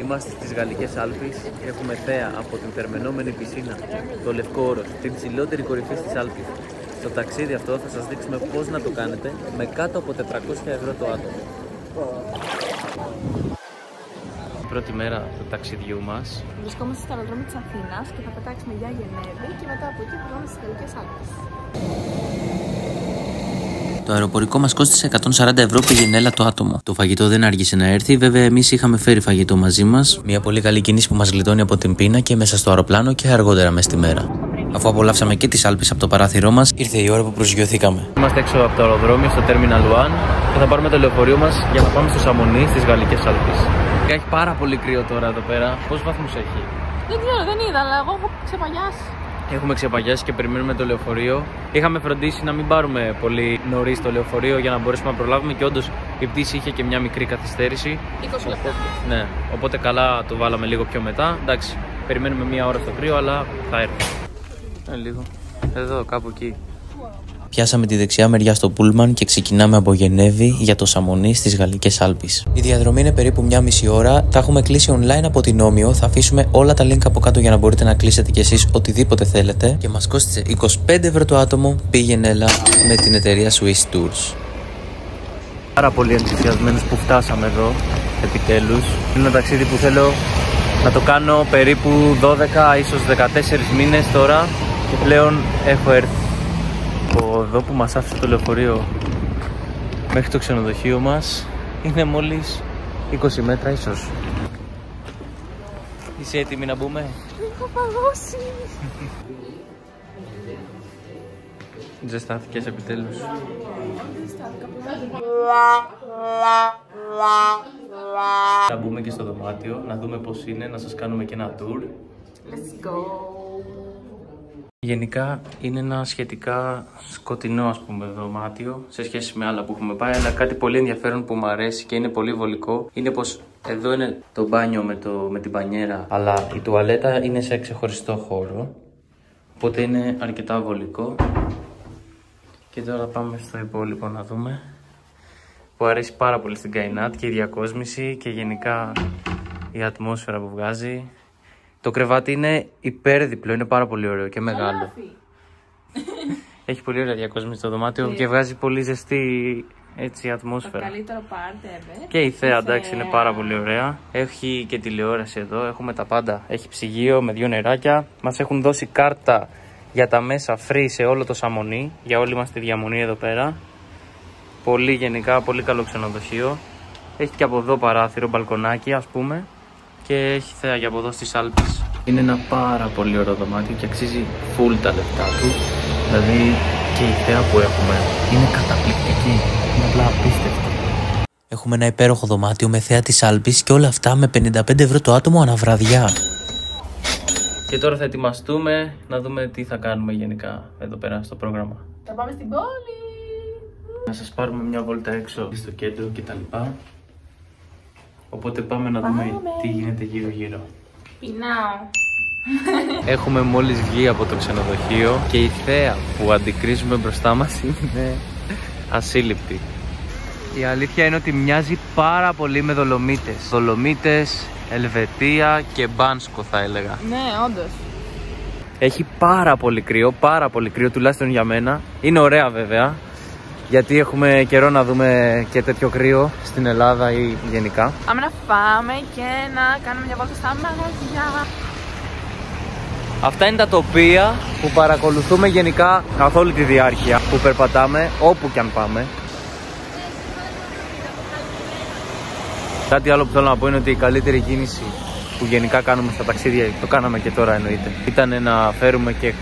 Είμαστε στις Γαλλικές Άλπεις, έχουμε θέα από την θερμαινόμενη πισίνα, το Λευκό Όρος, την ψηλότερη κορυφή στις Άλπεις. Στο ταξίδι αυτό θα σας δείξουμε πώς να το κάνετε με κάτω από 400 ευρώ το άτομο. Πρώτη μέρα του ταξιδιού μας. Βρισκόμαστε στο αεροδρόμιο της Αθήνας και θα πετάξουμε για Γενέβη και μετά από εκεί θα πάμε στις Γαλλικές Άλπεις. Το αεροπορικό μας κόστισε 140 ευρώ πήγαινε έλα το άτομο. Το φαγητό δεν άργησε να έρθει, βέβαια εμείς είχαμε φέρει φαγητό μαζί μας. Μια πολύ καλή κίνηση που μας γλιτώνει από την πείνα και μέσα στο αεροπλάνο και αργότερα μες στη μέρα. Αφού απολαύσαμε και τις Άλπεις από το παράθυρό μας, ήρθε η ώρα που προσγειωθήκαμε. Είμαστε έξω από το αεροδρόμιο στο Terminal 1 και θα πάρουμε το λεωφορείο μας για να πάμε στο Σαμονί στις Γαλλικές Άλπεις. Έχει πάρα πολύ κρύο τώρα εδώ πέρα. Πόσους βαθμούς έχει? Δεν ξέρω, δεν είδα, αλλά εγώ έχω ξεπαγιάσει. Έχουμε ξεπαγιάσει και περιμένουμε το λεωφορείο. Είχαμε φροντίσει να μην πάρουμε πολύ νωρίς το λεωφορείο για να μπορέσουμε να προλάβουμε και όντως η πτήση είχε και μια μικρή καθυστέρηση. 20 λεπτά. Ναι, οπότε καλά το βάλαμε λίγο πιο μετά. Εντάξει, περιμένουμε μία ώρα στο κρύο, αλλά θα έρθει. Λίγο. Εδώ, κάπου εκεί. Πιάσαμε τη δεξιά μεριά στο Πούλμαν και ξεκινάμε από Γενέβη για το Σαμονί στις Γαλλικές Άλπεις. Η διαδρομή είναι περίπου μια μισή ώρα. Θα έχουμε κλείσει online από την Όμιο. Θα αφήσουμε όλα τα link από κάτω για να μπορείτε να κλείσετε κι εσείς οτιδήποτε θέλετε. Και μας κόστησε 25 ευρώ το άτομο. Πήγαινε έλα με την εταιρεία Swiss Tours. Πάρα πολύ ενθουσιασμένος που φτάσαμε εδώ, επιτέλους. Είναι ένα ταξίδι που θέλω να το κάνω περίπου 12, ίσως 14 μήνες τώρα και πλέον έχω έρθει. Από εδώ που μας άφησε το λεωφορείο μέχρι το ξενοδοχείο μας είναι μόλις 20 μέτρα ίσως. Είσαι έτοιμη να μπούμε? Έχω παγώσει. Ζεστάθηκες επιτέλους? Θα μπούμε και στο δωμάτιο να δούμε πώς είναι, να σας κάνουμε και ένα tour. Let's go. Γενικά είναι ένα σχετικά σκοτεινό δωμάτιο σε σχέση με άλλα που έχουμε πάει, αλλά κάτι πολύ ενδιαφέρον που μου αρέσει και είναι πολύ βολικό είναι πως εδώ είναι το μπάνιο με την μπανιέρα, αλλά η τουαλέτα είναι σε ξεχωριστό χώρο, οπότε είναι αρκετά βολικό. Και τώρα πάμε στο υπόλοιπο να δούμε, που αρέσει πάρα πολύ στην Καϊνάτ και η διακόσμηση και γενικά η ατμόσφαιρα που βγάζει. Το κρεβάτι είναι υπέρδιπλο, είναι πάρα πολύ ωραίο και μεγάλο. Έχει πολύ ωραία διακόσμηση στο δωμάτιο και βγάζει πολύ ζεστή έτσι ατμόσφαιρα. Το καλύτερο part ever. Και η θέα, εντάξει, είναι πάρα πολύ ωραία. Έχει και τηλεόραση εδώ, έχουμε τα πάντα. Έχει ψυγείο με 2 νεράκια. Μας έχουν δώσει κάρτα για τα μέσα free σε όλο το Σαμονί. Για όλη μας τη διαμονή εδώ πέρα. Πολύ γενικά, πολύ καλό ξενοδοχείο. Έχει και από εδώ παράθυρο, μπαλκονάκι ας πούμε. Και έχει θέα για από εδώ στις Άλπεις. Είναι ένα πάρα πολύ ωραίο δωμάτιο και αξίζει full τα λεφτά του. Δηλαδή και η θέα που έχουμε είναι καταπληκτική. Είναι απλά απίστευτο. Έχουμε ένα υπέροχο δωμάτιο με θέα της Άλπης και όλα αυτά με 55 ευρώ το άτομο αναβραδιά. Και τώρα θα ετοιμαστούμε να δούμε τι θα κάνουμε γενικά εδώ πέρα στο πρόγραμμα. Θα πάμε στην πόλη. Να σας πάρουμε μια βόλτα έξω στο κέντρο κτλ. Οπότε πάμε να δούμε τι γίνεται γύρω γύρω. Πεινάω. Έχουμε μόλις βγει από το ξενοδοχείο και η θέα που αντικρίζουμε μπροστά μας είναι ασύλληπτη. Η αλήθεια είναι ότι μοιάζει πάρα πολύ με Δολομίτες. Δολομίτες, Ελβετία και Μπάνσκο θα έλεγα. Ναι, όντως. Έχει πάρα πολύ κρύο τουλάχιστον για μένα. Είναι ωραία βέβαια, γιατί έχουμε καιρό να δούμε και τέτοιο κρύο στην Ελλάδα ή γενικά. Πάμε να φάμε και να κάνουμε μια βόλτα στα μαγαζιά. Αυτά είναι τα τοπία που παρακολουθούμε γενικά καθ' όλη τη διάρκεια που περπατάμε, όπου και αν πάμε. Κάτι άλλο που θέλω να πω είναι ότι η καλύτερη κίνηση που γενικά κάνουμε στα ταξίδια, το κάναμε και τώρα εννοείται, ήταν να φέρουμε και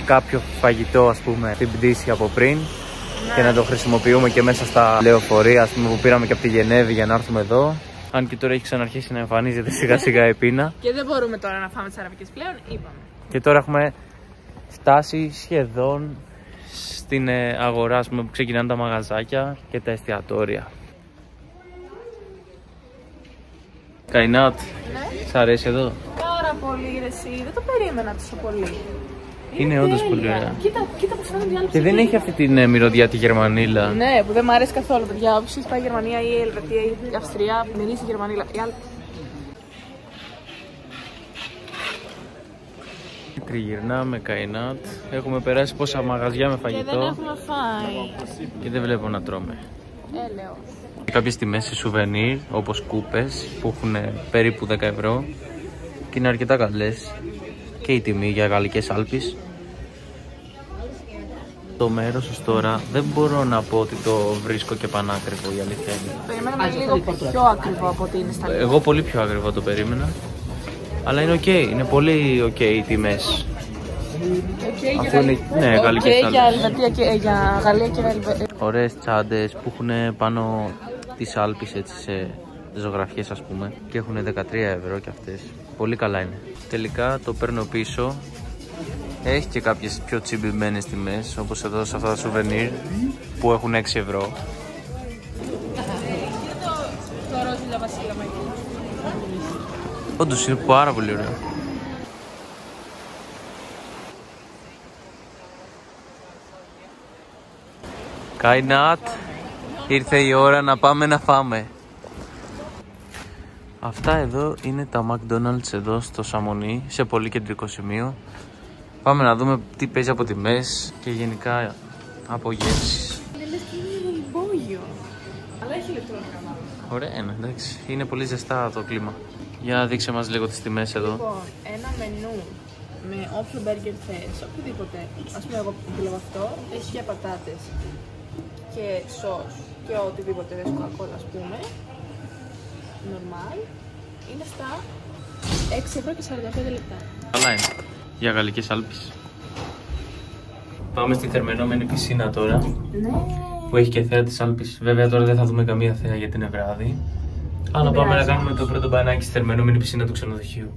κάποιο φαγητό ας πούμε στην πτήση από πριν. Και να το χρησιμοποιούμε και μέσα στα λεωφορεία ας πούμε, που πήραμε και από τη Γενέβη για να έρθουμε εδώ. Αν και τώρα έχει ξαναρχίσει να εμφανίζεται σιγά σιγά η πείνα. Και δεν μπορούμε τώρα να φάμε τις αραβικές πλέον, είπαμε. Και τώρα έχουμε φτάσει σχεδόν στην αγορά ας πούμε, που ξεκινάνε τα μαγαζάκια και τα εστιατόρια. Καϊνάτ, Ναι. σ' αρέσει εδώ? Πάρα πολύ ρε εσύ, δεν το περίμενα τόσο πολύ. Είναι όντως πολύ ωραία. Κοίτα που φαίνονται οι άλλοι. Και δεν έχει αυτή την μυρωδιά τη Γερμανίλα. Ναι, που δεν μου αρέσει καθόλου, παιδιά. Όποιος πάει η Γερμανία ή η Ελβετία ή η Αυστρία, μυρίζει η Γερμανίλα. Τριγυρνάμε Καϊνάτ. Έχουμε περάσει πόσα μαγαζιά με φαγητό. Και δεν έχουμε φάει. Και δεν βλέπω να τρώμε. Έλεος. Κάποιες τιμές σε σουβενίρ, όπως κούπες, που έχουν περίπου 10 ευρώ. Και είναι αρκετά καλές. Και η τιμή για Γαλλικές Άλπεις. Το μέρος ως τώρα δεν μπορώ να πω ότι το βρίσκω και πανάκριβο, η αλήθεια είναι. Περιμέναμε λίγο πιο ακριβό από ότι είναι στα λεφτά. Εγώ πολύ πιο ακριβό το περίμενα. Αλλά είναι ok, είναι πολύ ok οι τιμές. Αφού είναι, ναι, Γαλλικές Άλπεις. Για Γαλλία και Ελβετία. Ωραίες τσάντες που έχουν πάνω τις Άλπεις έτσι σε ζωγραφιές ας πούμε. Και έχουν 13 ευρώ και αυτές. Πολύ καλά είναι. Τελικά το παίρνω πίσω. Έχει και κάποιες πιο τσιμπημένες τιμές, όπως εδώ σε αυτά τα σουβενίρ που έχουν 6 ευρώ. Όντως είναι πάρα πολύ ωραίο. Καϊνάτ, ήρθε η ώρα να πάμε να φάμε. Αυτά εδώ είναι τα McDonald's εδώ στο Σαμονί, σε πολύ κεντρικό σημείο. Πάμε να δούμε τι παίζει από τιμές και γενικά από γεύσεις. Λες και είναι υπόγειο. Αλλά έχει ηλεκτρονικά μάλλον. Ωραία, εντάξει. Είναι πολύ ζεστά το κλίμα. Για δείξε μας λίγο τις τιμές εδώ. Λοιπόν, ένα μενού με όποιο μπέργκερ θες, οτιδήποτε. Ας πούμε εγώ δουλεύω αυτό, έχει και πατάτες και σος και οτιδήποτε θες, κοκακόλα ας πούμε. Normal. Είναι στα 6 ευρώ και 45 λεπτά. Καλά είναι. Για Γαλλικές Άλπεις. Πάμε στη θερμαινόμενη πισίνα τώρα. Ναι. Που έχει και θέα της Άλπης. Βέβαια τώρα δεν θα δούμε καμία θέα γιατί είναι βράδυ. Αλλά πάμε να κάνουμε το πρώτο μπανάκι στη θερμαινόμενη πισίνα του ξενοδοχείου.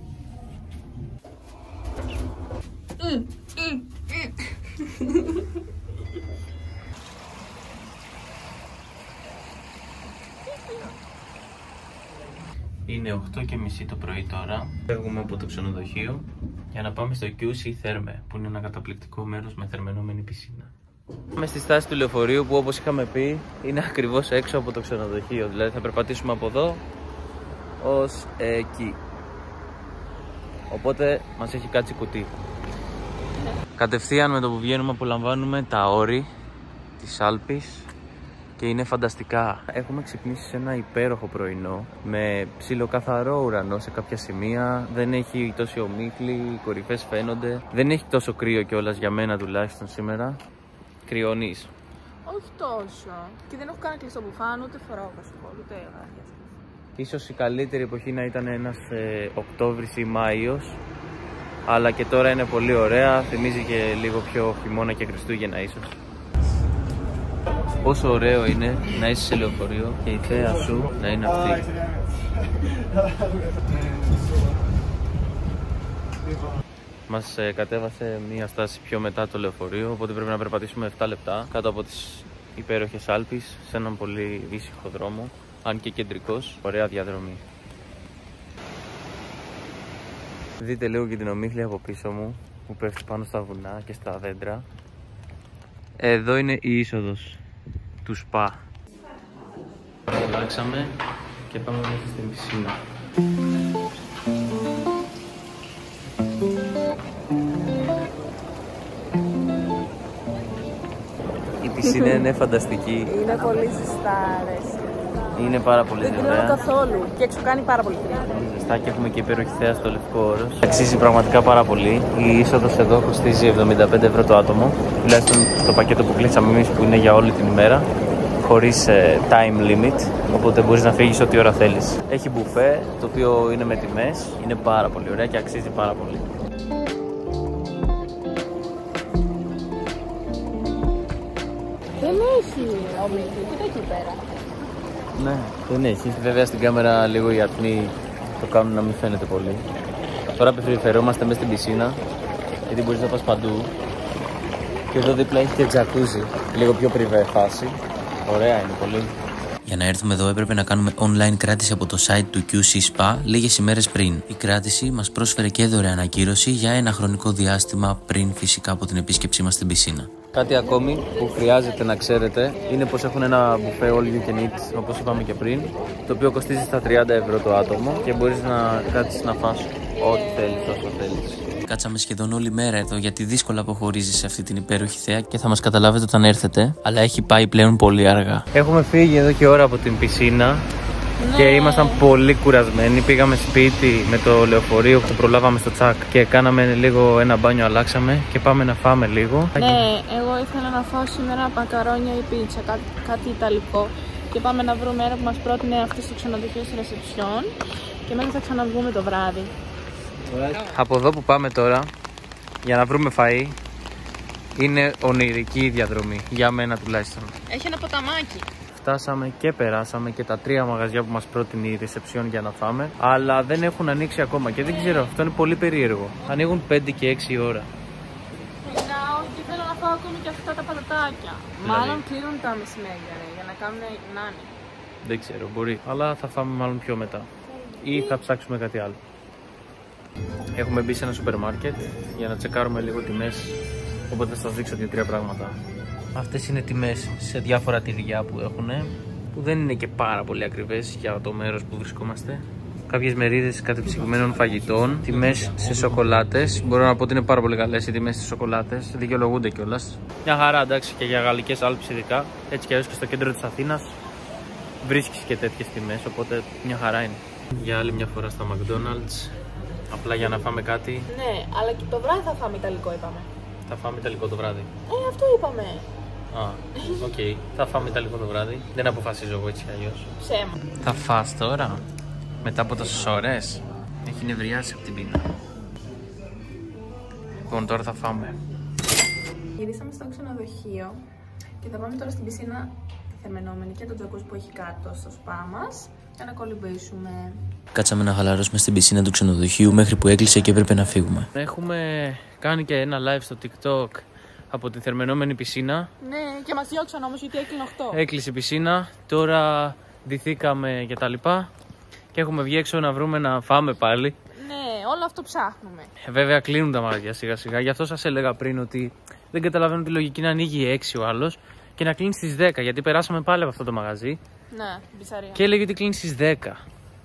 Είναι 8:30 το πρωί τώρα. Φεύγουμε από το ξενοδοχείο για να πάμε στο QC Therme, που είναι ένα καταπληκτικό μέρος με θερμαινόμενη πισίνα. Πάμε στη στάση του λεωφορείου που, όπως είχαμε πει, είναι ακριβώς έξω από το ξενοδοχείο. Δηλαδή θα περπατήσουμε από εδώ ως εκεί. Οπότε μας έχει κάτσει κουτί. Κατευθείαν με το που βγαίνουμε απολαμβάνουμε τα όρη της Άλπης. Και είναι φανταστικά. Έχουμε ξυπνήσει σε ένα υπέροχο πρωινό με ψιλοκαθαρό ουρανό σε κάποια σημεία. Δεν έχει τόση ομίχλη, οι κορυφές φαίνονται. Δεν έχει τόσο κρύο κιόλας για μένα τουλάχιστον σήμερα. Κρυώνεις? Όχι τόσο. Και δεν έχω κάνει κλειστό μπουφάν, ούτε φοράω κασκόλ, ούτε γάρια. Ίσως η καλύτερη εποχή να ήταν ένας Οκτώβρης ή Μάιος. Αλλά και τώρα είναι πολύ ωραία. Θυμίζει και λίγο πιο χειμώνα και Χριστούγεννα ίσως. Πόσο ωραίο είναι να είσαι σε λεωφορείο και η θέα σου να είναι αυτή. Μας κατέβασε μία στάση πιο μετά το λεωφορείο, οπότε πρέπει να περπατήσουμε 7 λεπτά κάτω από τις υπέροχες Άλπεις σε έναν πολύ ήσυχο δρόμο, αν και κεντρικός. Ωραία διαδρομή. Δείτε λίγο και την ομίχλη από πίσω μου που πέφτει πάνω στα βουνά και στα δέντρα. Εδώ είναι η είσοδος του σπα. Αλλάξαμε και πάμε μέσα στην πισίνα. Η πισίνα είναι φανταστική. Είναι πολύ ζεστά, αρέσει. Είναι πάρα πολύ Δεν ωραία. καθόλου και έξω κάνει πάρα πολύ κρύο. Πολύ ζεστά και έχουμε και υπέροχη θέα στο Λευκό Όρος. Αξίζει πραγματικά πάρα πολύ. Η είσοδος εδώ κοστίζει 75 ευρώ το άτομο. Τουλάχιστον το πακέτο που κλείσαμε εμείς που είναι για όλη την ημέρα. Χωρίς time limit, οπότε μπορείς να φύγεις ό,τι ώρα θέλεις. Έχει μπουφέ, το οποίο είναι με τιμές. Είναι πάρα πολύ ωραία και αξίζει πάρα πολύ. Δεν έχει ομίχλη, κοίτα εκεί πέρα. Ναι, δεν έχει. Βέβαια στην κάμερα λίγο οι ατμοί το κάνουν να μην φαίνεται πολύ. Τώρα περιφερόμαστε μέσα στην πισίνα, γιατί μπορείς να πας παντού. Και εδώ δίπλα έχει και τζακούζι, λίγο πιο πριβέ φάση. Ωραία είναι πολύ. Για να έρθουμε εδώ έπρεπε να κάνουμε online κράτηση από το site του QC Spa λίγες ημέρες πριν. Η κράτηση μας πρόσφερε και δωρεάν ακύρωση για ένα χρονικό διάστημα πριν φυσικά από την επίσκεψή μας στην πισίνα. Κάτι ακόμη που χρειάζεται να ξέρετε είναι πως έχουν ένα buffet all you can eat, όπως είπαμε και πριν, το οποίο κοστίζει στα 30 ευρώ το άτομο και μπορείς να κάτσεις να φας Ό,τι θέλεις, όσο θέλεις. Κάτσαμε σχεδόν όλη μέρα εδώ γιατί δύσκολα αποχωρίζει σε αυτή την υπέροχη θέα και θα μας καταλάβετε όταν έρθετε, αλλά έχει πάει πλέον πολύ αργά. Έχουμε φύγει εδώ και ώρα από την πισίνα. Ναι. Και ήμασταν πολύ κουρασμένοι. Πήγαμε σπίτι με το λεωφορείο που προλάβαμε στο τσακ και κάναμε λίγο ένα μπάνιο, αλλάξαμε και πάμε να φάμε λίγο. Ναι, εγώ ήθελα να φάω σήμερα μακαρόνια ή πίτσα, κάτι ιταλικό. Και πάμε να βρούμε ένα που μας πρότεινε αυτό στο ξενοδοχείο στη ρεσεψιόν. Και μετά θα ξαναβγούμε το βράδυ. Από εδώ που πάμε τώρα για να βρούμε φαΐ είναι ονειρική η διαδρομή, για μένα τουλάχιστον. Έχει ένα ποταμάκι. Φτάσαμε και περάσαμε και τα 3 μαγαζιά που μας πρότεινε η ρεσεψιόν για να φάμε, αλλά δεν έχουν ανοίξει ακόμα και δεν ξέρω, αυτό είναι πολύ περίεργο. Ανοίγουν 5 και 6 ώρα. Και θέλω να φάω ακόμη και αυτά τα πατατάκια. Μάλλον κλείνουν τα μεσημέρια για να κάνουν νάνι. Δεν ξέρω, μπορεί, αλλά θα φάμε μάλλον πιο μετά ή θα ψάξουμε κάτι άλλο. Έχουμε μπει σε ένα σούπερ μάρκετ για να τσεκάρουμε λίγο τιμές, οπότε θα σας δείξω 2-3 πράγματα. Αυτές είναι τιμές σε διάφορα τυριά που έχουν, που δεν είναι και πάρα πολύ ακριβές για το μέρος που βρισκόμαστε. Κάποιες μερίδες κατεψυγμένων φαγητών, τιμές σε σοκολάτες. Μπορώ να πω ότι είναι πάρα πολύ καλές οι τιμές στις σοκολάτες, δικαιολογούνται κιόλας. Μια χαρά, εντάξει, και για Γαλλικές Άλπεις ειδικά. Έτσι κι αλλιώς και στο κέντρο της Αθήνας βρίσκεις και τέτοιες τιμές, οπότε μια χαρά είναι. Για άλλη μια φορά στα McDonald's, απλά για να φάμε κάτι. Ναι, αλλά και το βράδυ θα φάμε ιταλικό, είπαμε. Θα φάμε ιταλικό το βράδυ. Αυτό είπαμε. Α, οκ. Θα φάμε ιταλικό το βράδυ. Δεν αποφασίζω εγώ έτσι κι αλλιώς. Ψέμα. Θα φας τώρα, μετά από τόσες ώρες. Έχει νευριάσει από την πείνα. Λοιπόν, τώρα θα φάμε. Γυρίσαμε στο ξενοδοχείο και θα πάμε τώρα στην πισίνα τη θερμαινόμενη και το τζακούζι που έχει κάτω στο σπα μας για να κολυμπήσουμε. Κάτσαμε να χαλαρώσουμε στην πισίνα του ξενοδοχείου μέχρι που έκλεισε και έπρεπε να φύγουμε. Έχουμε κάνει και ένα live στο TikTok από τη θερμαινόμενη πισίνα. Ναι, και μας διώξαν όμως γιατί έκλεινε 8. Έκλεισε η πισίνα, τώρα ντυθήκαμε και τα λοιπά και έχουμε βγει έξω να βρούμε να φάμε πάλι. Ναι, όλο αυτό ψάχνουμε. Βέβαια κλείνουν τα μαγαζιά σιγά σιγά, γι' αυτό σας έλεγα πριν ότι δεν καταλαβαίνω τη λογική να ανοίγει 6 ο άλλος και να κλείνει στις 10, γιατί περάσαμε πάλι από αυτό το μαγαζί. Ναι, μπισαρία. Και έλεγε ότι κλείνει στις 10.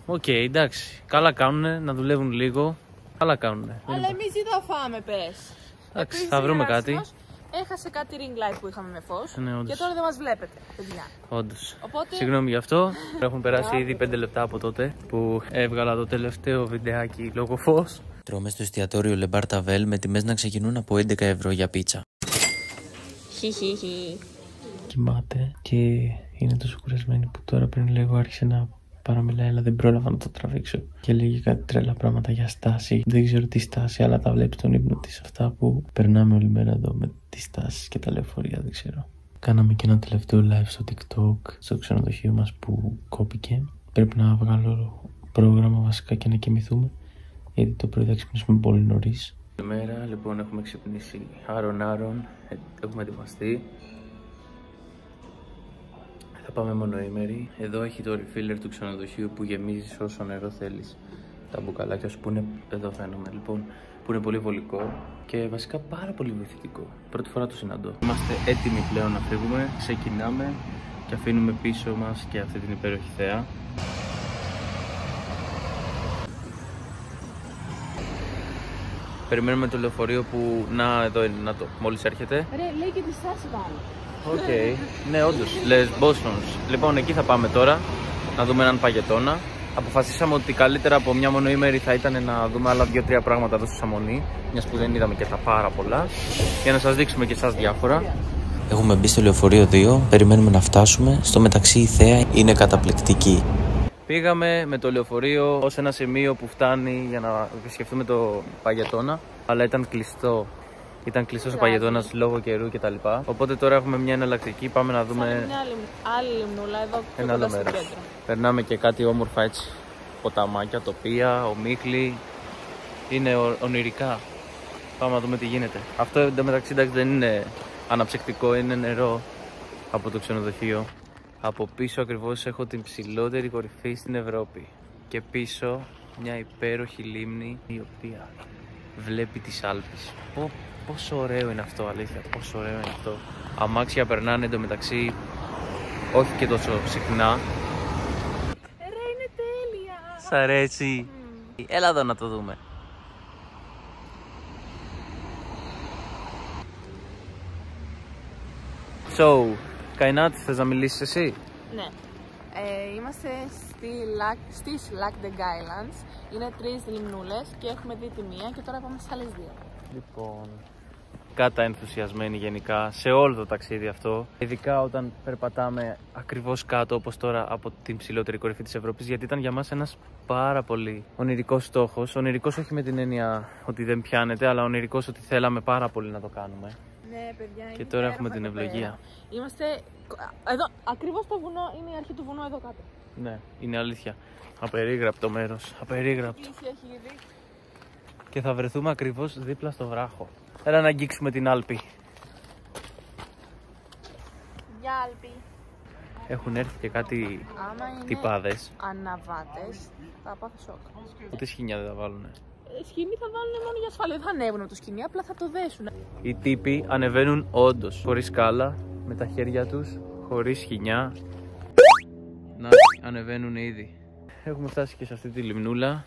Οκ, εντάξει. Καλά κάνουνε να δουλεύουν λίγο. Καλά κάνουνε. Αλλά εμείς τι θα φάμε, πες. Εντάξει, θα βρούμε κάτι. Έχασε κάτι ring light που είχαμε με φως Ναι, όντως. και τώρα δεν μας βλέπετε, παιδιά. Όντως. Οπότε... Συγγνώμη γι' αυτό. Έχουν περάσει ήδη 5 λεπτά από τότε που έβγαλα το τελευταίο βιντεάκι λόγω φως. Τρώμε στο εστιατόριο Λεμπάρ Ταβέλ με τιμές να ξεκινούν από 11 ευρώ για πίτσα. Κοιμάται και είναι τόσο κουρασμένη που τώρα πριν λίγο άρχισε να παραμιλάει, αλλά δεν πρόλαβα να το τραβήξω. Και λέγει κάτι τρέλα πράγματα για στάση. Δεν ξέρω τι στάση, αλλά τα βλέπει στον ύπνο τη. Αυτά που περνάμε όλη μέρα εδώ με τις στάσεις και τα λεωφορεία, δεν ξέρω. Κάναμε και ένα τελευταίο live στο TikTok, στο ξενοδοχείο μας που κόπηκε. Πρέπει να βγάλω πρόγραμμα βασικά και να κοιμηθούμε, γιατί το πρωί θα ξυπνήσουμε πολύ νωρίς. Καλημέρα, λοιπόν, έχουμε ξυπνήσει άρον-άρον, έχουμε ετοιμαστεί. Θα πάμε μονοήμερη. Εδώ έχει το refiller του ξενοδοχείου που γεμίζεις όσο νερό θέλεις. Τα μπουκαλάκια σου που είναι, εδώ φαίνομαι λοιπόν, που είναι πολύ βολικό και βασικά πάρα πολύ βοηθητικό. Πρώτη φορά το συναντώ. Είμαστε έτοιμοι πλέον να φύγουμε, ξεκινάμε και αφήνουμε πίσω μας και αυτή την υπέροχη θέα. Περιμένουμε το λεωφορείο που, να εδώ είναι, να το, μόλις έρχεται. Ρε, λέει και τη στάση πάνω. Οκ, ναι, όντως, λες Boston's. Λοιπόν, εκεί θα πάμε τώρα, να δούμε έναν παγετώνα. Αποφασίσαμε ότι καλύτερα από μια μονοήμερη θα ήταν να δούμε άλλα 2-3 πράγματα εδώ στη Σαμονή, μιας που δεν είδαμε και τα πάρα πολλά, για να σας δείξουμε και εσάς διάφορα. Έχουμε μπει στο λεωφορείο 2, περιμένουμε να φτάσουμε. Στο μεταξύ η θέα είναι καταπληκτική. Πήγαμε με το λεωφορείο ως ένα σημείο που φτάνει για να επισκεφτούμε το παγετώνα, αλλά ήταν κλειστό. Ήταν κλειστός ο παγετώνας λόγω καιρού κτλ. Οπότε τώρα έχουμε μια εναλλακτική. Πάμε να δούμε Μια άλλη λιμνούλα εδώ ένα άλλο μέρος. Περνάμε και κάτι όμορφα έτσι, ποταμάκια, τοπία, ομίχλη. Είναι ονειρικά. Πάμε να δούμε τι γίνεται. Αυτό εντωμεταξύ δεν είναι αναψυκτικό, είναι νερό από το ξενοδοχείο. Από πίσω ακριβώς έχω την ψηλότερη κορυφή στην Ευρώπη. Και πίσω μια υπέροχη λίμνη η οποία βλέπει τις Άλπεις. Πόσο ωραίο είναι αυτό, αλήθεια, πόσο ωραίο είναι αυτό. Αμάξια περνάνε εντωμεταξύ, όχι και τόσο συχνά. Ρε, είναι τέλεια. Σ' αρέσει. Έλα εδώ να το δούμε. So, Καϊνάτ, θες να μιλήσεις εσύ? Ναι. Είμαστε στις Lac de Islands. Είναι 3 λιμνούλες και έχουμε δει τη μία και τώρα πάμε στις άλλες 2. Λοιπόν, καταενθουσιασμένοι γενικά σε όλο το ταξίδι αυτό. Ειδικά όταν περπατάμε ακριβώς κάτω, όπως τώρα, από την ψηλότερη κορυφή της Ευρώπης, γιατί ήταν για μας ένας πάρα πολύ ονειρικός στόχος. Ονειρικός όχι με την έννοια ότι δεν πιάνεται, αλλά ονειρικός ότι θέλαμε πάρα πολύ να το κάνουμε. Ναι, παιδιά, και τώρα έχουμε την ευλογία. Είμαστε εδώ, ακριβώς το βουνό, είναι η αρχή του βουνού εδώ κάτω. Ναι, είναι αλήθεια. Απερίγραπτο μέρος, απερίγραπτο. Και θα βρεθούμε ακριβώς δίπλα στο βράχο. Έλα να αγγίξουμε την Άλπη. Γεια Άλπη. Έχουν έρθει και κάτι τυπάδες. Αναβάτες, θα πάθω σοκ. Ούτε σκοινιά δεν θα βάλουνε. Σκηνή θα βάλουν μόνο για ασφάλεια, δεν θα ανέβουν από το σκηνή, απλά θα το δέσουν. Οι τύποι ανεβαίνουν όντως, χωρίς σκάλα, με τα χέρια τους, χωρίς σκοινιά. Να, ανεβαίνουν ήδη. Έχουμε φτάσει και σε αυτή τη λιμνούλα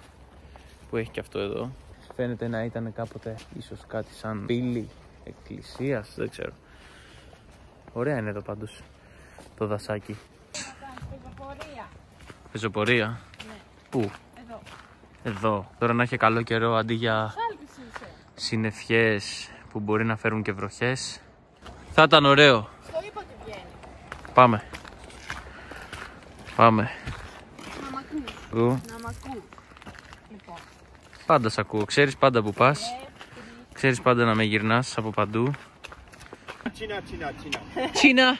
που έχει και αυτό εδώ. Φαίνεται να ήταν κάποτε ίσως κάτι σαν πύλη εκκλησίας, δεν ξέρω. Ωραία είναι εδώ πάντως το δασάκι. Πεζοπορία. Πεζοπορία? Ναι. Πού? Εδώ. Εδώ. Τώρα να έχει καλό καιρό αντί για συννεφιές που μπορεί να φέρουν και βροχές. Θα ήταν ωραίο. Στο είπα ότι βγαίνει. Πάμε. Πάμε. Να μ' ακούς. Να μ' ακούς. Λοιπόν. Πάντα σ' ακούω. Ξέρεις πάντα που πας. Ξέρεις πάντα να με γυρνάς από παντού. Τσίνα.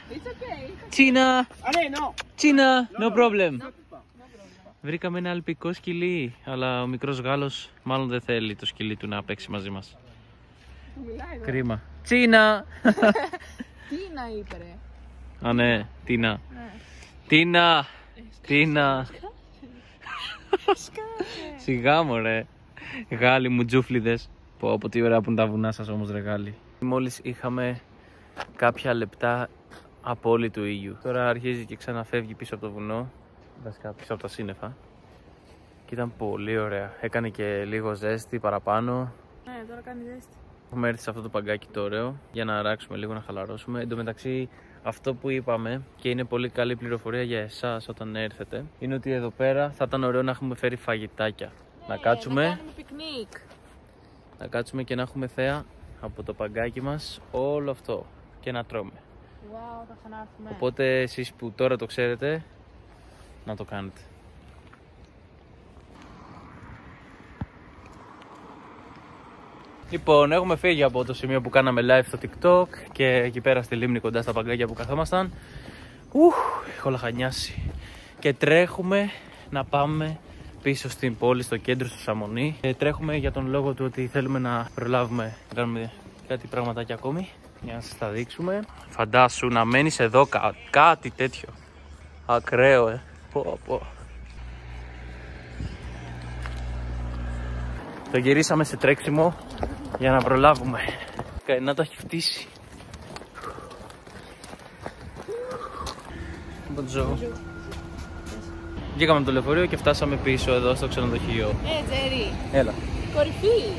Τσίνα. Τσίνα. No problem. Βρήκαμε ένα αλπικό σκυλί, αλλά ο μικρός Γάλλος μάλλον δεν θέλει το σκυλί του να παίξει μαζί μας. Κρίμα. Τσίνα. Τίνα είπε ρε. Α ναι, Τίνα. Τίνα. Τίνα. Σιγά μωρέ. Γάλλοι μου τζούφλιδες. Πω από τι ωραία που είναι τα βουνά σας όμως ρε Γάλλοι. Μόλις είχαμε κάποια λεπτά απόλυτου ήλιου. Τώρα αρχίζει και ξαναφεύγει πίσω από το βουνό. Βασικά πίσω από τα σύννεφα. Και ήταν πολύ ωραία. Έκανε και λίγο ζέστη παραπάνω. Ναι, τώρα κάνει ζέστη. Έχουμε έρθει σε αυτό το παγκάκι το ωραίο για να αράξουμε λίγο, να χαλαρώσουμε. Εν τω μεταξύ, αυτό που είπαμε και είναι πολύ καλή πληροφορία για εσάς όταν έρθετε, είναι ότι εδώ πέρα θα ήταν ωραίο να έχουμε φέρει φαγητάκια. Να κάτσουμε. Να κάνουμε πικνίκ. Να κάτσουμε και να έχουμε θέα από το παγκάκι μας όλο αυτό και να τρώμε. Wow, θα ξανάρθουμε. Οπότε εσείς που τώρα το ξέρετε, να το κάνετε. Λοιπόν, έχουμε φύγει από το σημείο που κάναμε live στο TikTok και εκεί πέρα στη λίμνη κοντά στα παγκάκια που καθόμασταν. Έχω λαχανιάσει. Και τρέχουμε να πάμε πίσω στην πόλη, στο κέντρο, στο Σαμονί. Και τρέχουμε για τον λόγο του ότι θέλουμε να προλάβουμε να κάνουμε κάτι πραγματάκια ακόμη. Για να σας τα δείξουμε. Φαντάσου να μένεις εδώ κάτι τέτοιο. Ακραίο, πω. Το γυρίσαμε σε τρέξιμο για να προλάβουμε. Να το έχει φτύσει. Μποντζό. Βγήκαμε από το λεωφορείο και φτάσαμε πίσω εδώ στο ξενοδοχείο. Τζέρι. Έλα. Κορυφή.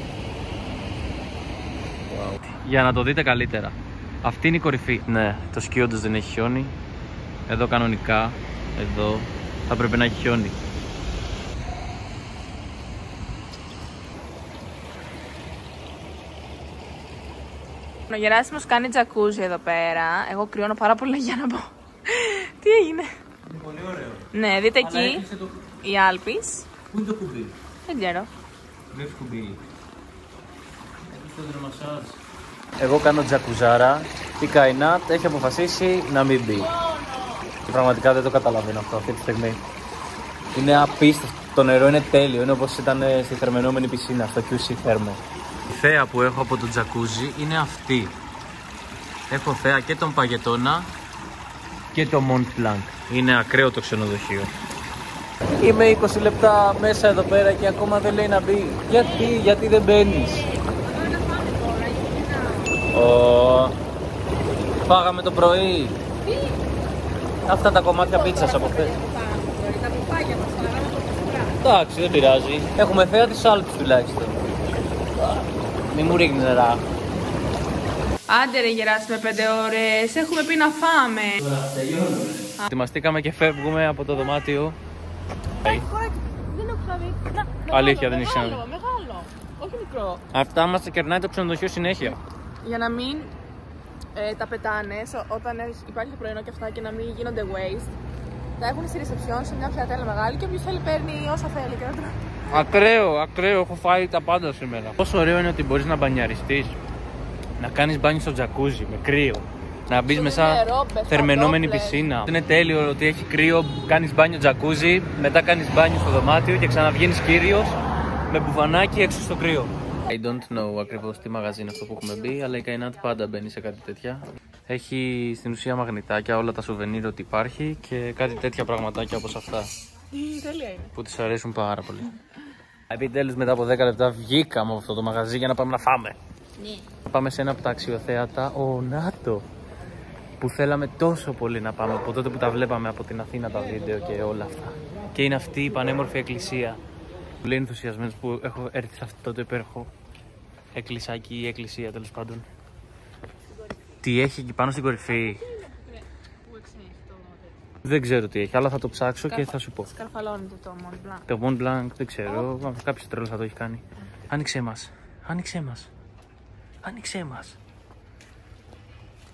Wow. Για να το δείτε καλύτερα. Αυτή είναι η κορυφή. Ναι, το σκι όντως δεν έχει χιόνι. Εδώ κανονικά, εδώ θα πρέπει να έχει χιόνι. Ο Γεράσιμος κάνει τζακούζι εδώ πέρα. Εγώ κρυώνω πάρα πολύ για να πω. Τι έγινε? Είναι πολύ ωραίο. Ναι, δείτε εκεί οι Άλπεις. Πού είναι το κουμπί? Δεν ξέρω. Βλέπεις κουμπί. Εγώ κάνω τζακουζάρα. Η Καϊνάτ έχει αποφασίσει να μην μπει. Και πραγματικά δεν το καταλαβαίνω αυτό αυτή τη στιγμή. Είναι απίστευτο. Το νερό είναι τέλειο. Είναι όπως ήταν στη θερμαινόμενη πισίνα, στο QC Thermo. Η θέα που έχω από το τζακούζι είναι αυτή. Έχω θέα και τον Παγετώνα και το Mont Blanc. Είναι ακραίο το ξενοδοχείο. Είμαι 20 λεπτά μέσα εδώ πέρα και ακόμα δεν λέει να μπει. Γιατί δεν μπαίνεις? Φάγαμε το πρωί. Αυτά τα κομμάτια πίτσας από χθες. Εντάξει, δεν πειράζει. Έχουμε θέα της Άλπης τουλάχιστον. Μη μου ρίχνει νερά. Άντε ρε Γεράσιμε, 5 ώρες, έχουμε πει να φάμε. Ετοιμαστήκαμε και φεύγουμε από το δωμάτιο. Δεν έχω ξαναδεί. Αλήθεια, δεν έχει ξαναδεί. Μεγάλο, όχι μικρό. Αυτά μας κερνάει το ξενοδοχείο συνέχεια. Για να μην τα πετάνε όταν υπάρχει πρωινό και αυτά και να μην γίνονται waste, τα έχουν στη reception σε μια φιατέλα μεγάλη και όποιος θέλει παίρνει όσα θέλει και να τρώει. Ακραίο, έχω φάει τα πάντα σήμερα. Πόσο ωραίο είναι ότι μπορείς να μπανιαριστείς, να κάνεις μπάνιο στο τζακούζι με κρύο, να μπεις μέσα θερμαινόμενη πισίνα. Είναι τέλειο ότι έχει κρύο, κάνεις μπάνιο τζακούζι, μετά κάνεις μπάνιο στο δωμάτιο και ξαναβγαίνεις κύριος με μπουφανάκι έξω στο κρύο. I don't know ακριβώς τι μαγαζί είναι αυτό που έχουμε μπει, αλλά η Καϊνάτ πάντα μπαίνει σε κάτι τέτοια. Έχει στην ουσία μαγνητάκια, όλα τα σουβενίρ ότι υπάρχει και κάτι τέτοια πραγματάκια όπως αυτά. Τέλεια είναι. Που της αρέσουν πάρα πολύ. Επιτέλους μετά από 10 λεπτά βγήκαμε από αυτό το μαγαζί για να πάμε να φάμε. Ναι. Πάμε σε ένα από τα αξιοθέατα, ο Νάτο, που θέλαμε τόσο πολύ να πάμε από τότε που τα βλέπαμε από την Αθήνα τα βίντεο και όλα αυτά. Και είναι αυτή η πανέμορφη εκκλησία. Πολύ ενθουσιασμένος που έχω έρθει σε αυτό το υπέροχο εκκλησάκι ή εκκλησία τέλος πάντων. Τι έχει εκεί πάνω στην κορυφή? Δεν ξέρω τι έχει, αλλά θα το ψάξω και θα σου πω. Σκαρφαλώνεται το Mont Blanc. Το Mont Blanc δεν ξέρω, κάποιος τρελός θα το έχει κάνει. Άνοιξέ μας, άνοιξέ μας, άνοιξέ μας.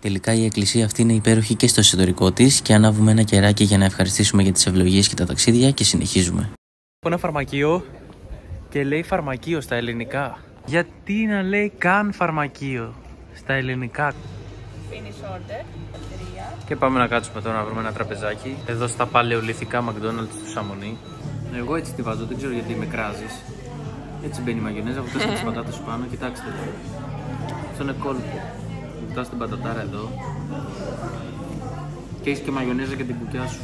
Τελικά η εκκλησία αυτή είναι υπέροχη και στο εσωτερικό της και ανάβουμε ένα κεράκι για να ευχαριστήσουμε για τις ευλογίες και τα ταξίδια και συνεχίζουμε. Έχω ένα φαρμακείο και λέει φαρμακείο στα ελληνικά. Γιατί να λέει καν φαρμακείο στα ελληνικά? Finish order, 3. Και πάμε να κάτσουμε τώρα να βρούμε ένα τραπεζάκι. Εδώ στα παλαιολιθικά McDonald's του Σαμονί. Εγώ έτσι τη βάζω, δεν ξέρω γιατί με κράζεις. Έτσι μπαίνει η μαγιονέζα, βουτάς τις πατάτες σου πάνω, κοιτάξτε. Αυτό είναι κόλπο. Βουτάς την πατατάρα εδώ. Και έχεις και μαγιονέζα και την κουκιά σου.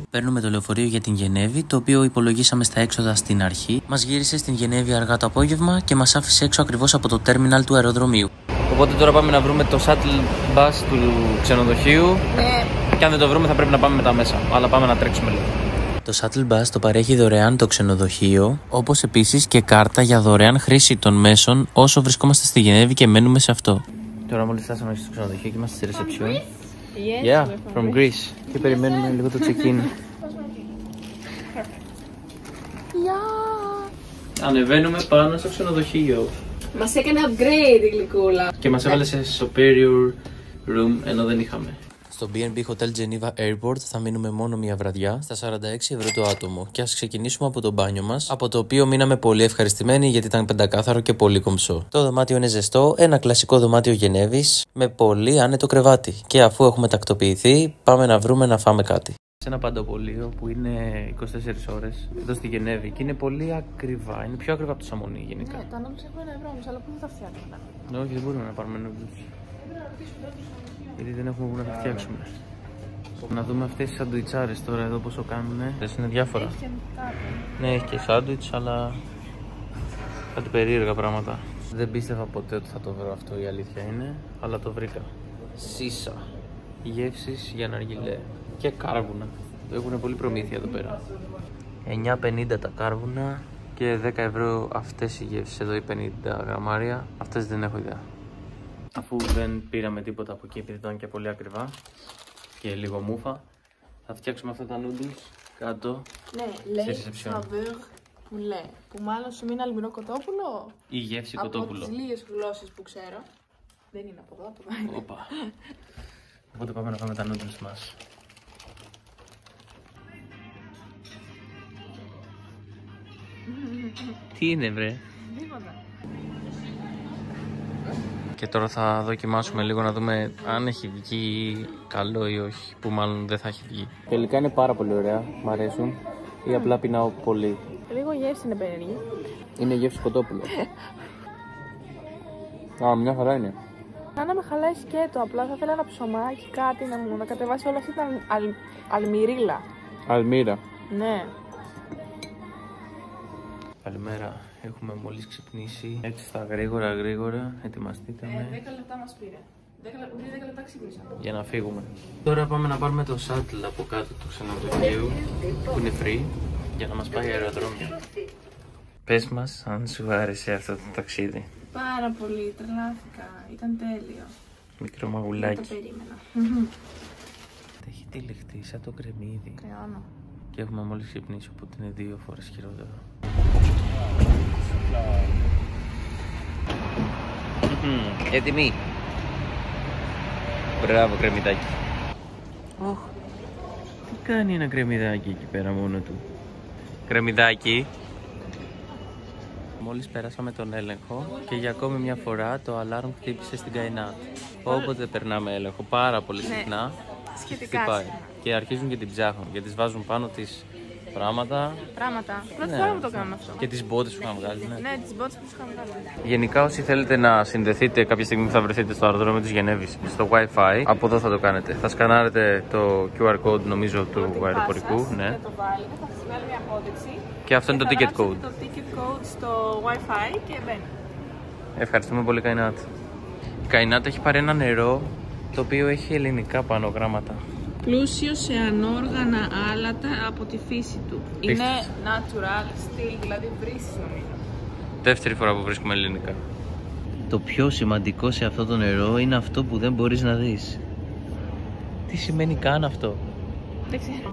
Παίρνουμε το λεωφορείο για την Γενέβη, το οποίο υπολογίσαμε στα έξοδα στην αρχή. Μας γύρισε στην Γενέβη αργά το απόγευμα και μας άφησε έξω ακριβώς από το τέρμιναλ του αεροδρομίου. Οπότε τώρα πάμε να βρούμε το shuttle bus του ξενοδοχείου. Ναι. Και αν δεν το βρούμε θα πρέπει να πάμε μετά μέσα. Αλλά πάμε να τρέξουμε λίγο. Το shuttle bus το παρέχει δωρεάν το ξενοδοχείο, όπως επίσης και κάρτα για δωρεάν χρήση των μέσων όσο βρισκόμαστε στη Γενέβη και μένουμε σε αυτό. Τώρα μόλις φτάσαμε στο ξενοδοχείο και είμαστε στη reception. Yes, Yeah, from Greece. Και περιμένουμε λίγο το check-in. Ανεβαίνουμε πάνω στο ξενοδοχείο. Μας έκανε upgrade η γλυκούλα. Και μας έβαλε σε superior room ενώ δεν είχαμε. Στο B&B Hotel Geneva Airport θα μείνουμε μόνο μία βραδιά στα 46 ευρώ το άτομο. Και ας ξεκινήσουμε από το μπάνιο μας, από το οποίο μείναμε πολύ ευχαριστημένοι γιατί ήταν πεντακάθαρο και πολύ κομψό. Το δωμάτιο είναι ζεστό, ένα κλασικό δωμάτιο Γενέβης με πολύ άνετο κρεβάτι. Και αφού έχουμε τακτοποιηθεί, πάμε να βρούμε να φάμε κάτι. Σε ένα παντοπολείο που είναι 24 ώρες εδώ στη Γενέβη και είναι πολύ ακριβά. Είναι πιο ακριβά από το Σαμονί γενικά. Ναι, τα νόμιζα έχουν 1 ευρώ όμως, αλλά πού θα τα φτιάχνουμε? Ναι, όχι, δεν μπορούμε να πάρουμε νούδλους. Γιατί δεν έχουμε που να τα φτιάξουμε. Να δούμε αυτές τις σαντουιτσάρες τώρα εδώ πόσο κάνουνε. Είναι διάφορα. Έχει και κάτι. Ναι, έχει και σάντουιτς, αλλά κάτι περίεργα πράγματα. Δεν πίστευα ποτέ ότι θα το βρω αυτό, η αλήθεια είναι, αλλά το βρήκα. Σίσα. Γεύσεις για ναργιλέ. Και κάρβουνα. Έχουν πολύ προμήθεια εδώ πέρα. 9,50 τα κάρβουνα και 10 ευρώ αυτές οι γεύσεις. Εδώ οι 50 γραμμάρια. Αυτές δεν έχω ιδέα. Αφού δεν πήραμε τίποτα από εκεί επειδή ήταν και πολύ ακριβά και λίγο μούφα, θα φτιάξουμε αυτά τα noodles κάτω. Ναι, λέει saveur poulet, που μάλλον σου είναι αλμυρό κοτόπουλο. Ή γεύση κοτόπουλο. Από τις λίγες γλώσσες που ξέρω. Δεν είναι από εδώ, το πάει. Όπα. Οπότε πάμε να φάμε τα noodles μας. Τι είναι βρε? Τίποτα. Και τώρα θα δοκιμάσουμε λίγο να δούμε αν έχει βγει καλό ή όχι, που μάλλον δεν θα έχει βγει. Τελικά είναι πάρα πολύ ωραία, μ' αρέσουν ή απλά πεινάω πολύ. Λίγο γεύση είναι περίεργη. Είναι γεύση κοτόπουλο. Α, μια χαρά είναι. Αν να με χαλάει σκέτο, απλά θα ήθελα ένα ψωμάκι, κάτι να μου να κατεβάσει όλα αυτή τα αλμυρίλα. Αλμύρα. Ναι. Καλημέρα, έχουμε μόλις ξυπνήσει. Έτσι στα γρήγορα ετοιμαστήκαμε. 10 λεπτά μας πήρε. 10 λεπτά ξύπνησα. Για να φύγουμε. Τώρα πάμε να πάρουμε το shuttle από κάτω του ξενοδοχείου που είναι free για να μας πάει αεροδρόμιο. Πες μας αν σου άρεσε αυτό το ταξίδι. Πάρα πολύ, τρελάθηκα. Ήταν τέλειο. Μικρό Δεν μαγουλάκι. το περίμενα. Έχει τυλιχτεί σαν το κρεμμύδι. Κρεώνω. Και έχουμε μόλις ξυπνήσει, οπότε είναι 2 φορές χειρότερο. Έτοιμοι. Μπράβο, κρεμμυδάκι. Ωχ, τι κάνει ένα κρεμμυδάκι εκεί πέρα μόνο του. Κρεμμυδάκι. Μόλις περάσαμε τον έλεγχο και για ακόμη μια φορά το αλάρμ χτύπησε στην Καϊνάτ. Όποτε περνάμε έλεγχο πάρα πολύ συχνά, Σχετικά χτυπάει. συχνά. Και αρχίζουν και την ψάχνουν και τις βάζουν πάνω τις πράγματα. Πρώτη φορά που το κάνουμε αυτό. Και τις μπότες που είχαν βγάλει. Ναι. Ναι, τις μπότες που τους είχαμε βγάλει. Γενικά, όσοι θέλετε να συνδεθείτε κάποια στιγμή που θα βρεθείτε στο αεροδρόμιο της Γενέβης στο Wi-Fi, από εδώ θα το κάνετε. Θα σκανάρετε το QR code, νομίζω, του αεροπορικού. Ναι. Θα το βάλετε, θα σας βγάλει μια απόδειξη. Και αυτό είναι το ticket code. Το ticket code στο Wi-Fi και μπαίνει. Ευχαριστούμε πολύ, Καϊνάτ. Η Καϊνάτ έχει πάρει ένα νερό το οποίο έχει ελληνικά πάνω γράμματα. Πλούσιο σε ανόργανα άλατα από τη φύση του. Πίστευτο. Είναι natural still, δηλαδή βρύσις νομίζω. Δεύτερη φορά που βρίσκουμε ελληνικά. Το πιο σημαντικό σε αυτό το νερό είναι αυτό που δεν μπορείς να δεις. Τι σημαίνει καν αυτό? Δεν ξέρω.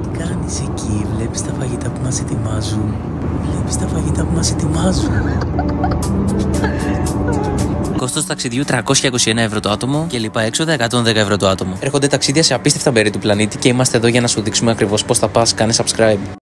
Τι κάνεις εκεί, βλέπεις τα φαγητά που μας ετοιμάζουν. Βλέπεις τα φαγητά που μας ετοιμάζουν. Κόστος ταξιδιού 321 ευρώ το άτομο και λοιπά έξοδα 110 ευρώ το άτομο. Έρχονται ταξίδια σε απίστευτα μέρη του πλανήτη και είμαστε εδώ για να σου δείξουμε ακριβώς πώς θα πας. Κάνε subscribe.